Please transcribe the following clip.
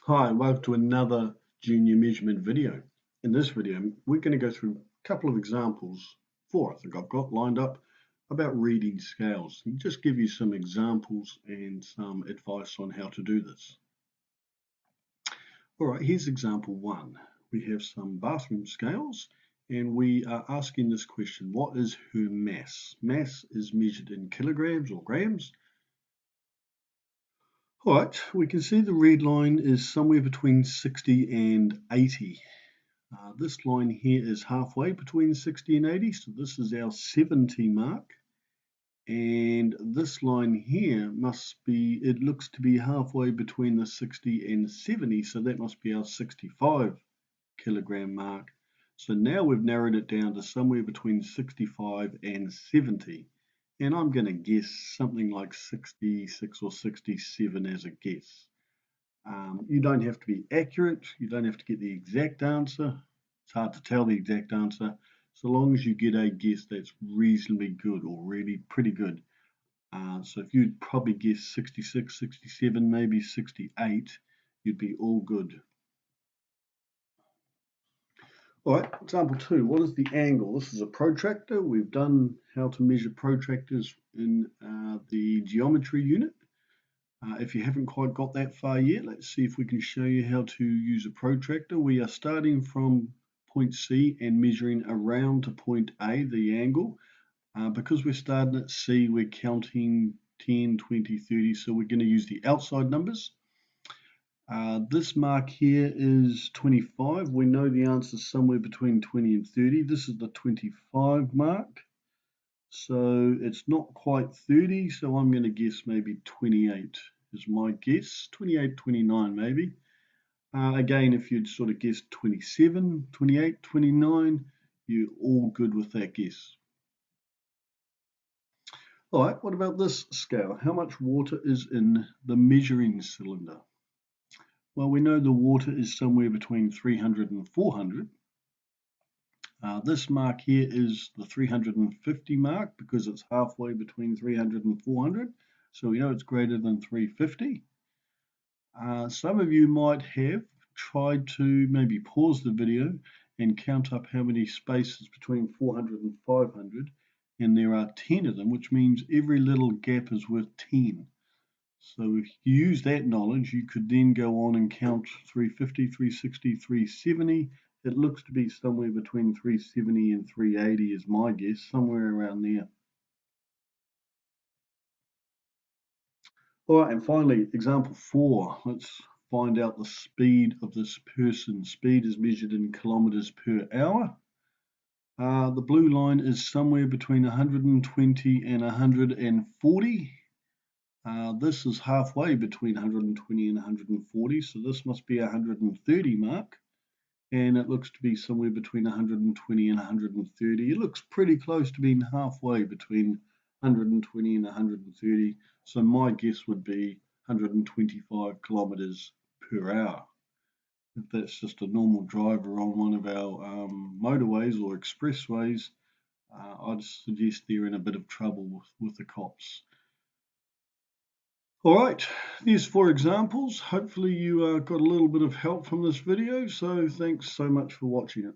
Hi, and welcome to another junior measurement video. In this video, we're going to go through a couple of examples, four I think I've got lined up, about reading scales and just give you some examples and some advice on how to do this. All right, here's example one. We have some bathroom scales and we are asking this question: what is her mass? Mass is measured in kilograms or grams. All right, we can see the red line is somewhere between 60 and 80. This line here is halfway between 60 and 80, so this is our 70 mark. And this line here it looks to be halfway between the 60 and 70, so that must be our 65 kilogram mark. So now we've narrowed it down to somewhere between 65 and 70. And I'm going to guess something like 66 or 67 as a guess. You don't have to be accurate. You don't have to get the exact answer. It's hard to tell the exact answer. So long as you get a guess that's reasonably good or really pretty good. So if you'd probably guess 66, 67, maybe 68, you'd be all good. All right, example two, what is the angle? This is a protractor. We've done how to measure protractors in the geometry unit. If you haven't quite got that far yet, let's see if we can show you how to use a protractor. We are starting from point C and measuring around to point A, the angle. Because we're starting at C, we're counting 10, 20, 30, so we're going to use the outside numbers. This mark here is 25. We know the answer is somewhere between 20 and 30. This is the 25 mark. So it's not quite 30, so I'm going to guess maybe 28 is my guess. 28, 29 maybe. Again, if you'd sort of guessed 27, 28, 29, you're all good with that guess. All right, what about this scale? How much water is in the measuring cylinder? Well, we know the water is somewhere between 300 and 400. This mark here is the 350 mark because it's halfway between 300 and 400. So we know it's greater than 350. Some of you might have tried to maybe pause the video and count up how many spaces between 400 and 500. And there are 10 of them, which means every little gap is worth 10. So if you use that knowledge, you could then go on and count 350, 360, 370. It looks to be somewhere between 370 and 380 is my guess, somewhere around there. All right, and finally, example 4. Let's find out the speed of this person. Speed is measured in kilometers per hour. The blue line is somewhere between 120 and 140. This is halfway between 120 and 140, so this must be 130 mark. And it looks to be somewhere between 120 and 130. It looks pretty close to being halfway between 120 and 130. So my guess would be 125 kilometers per hour. If that's just a normal driver on one of our motorways or expressways, I'd suggest they're in a bit of trouble with the cops. All right, these 4 examples. Hopefully you got a little bit of help from this video. So thanks so much for watching it.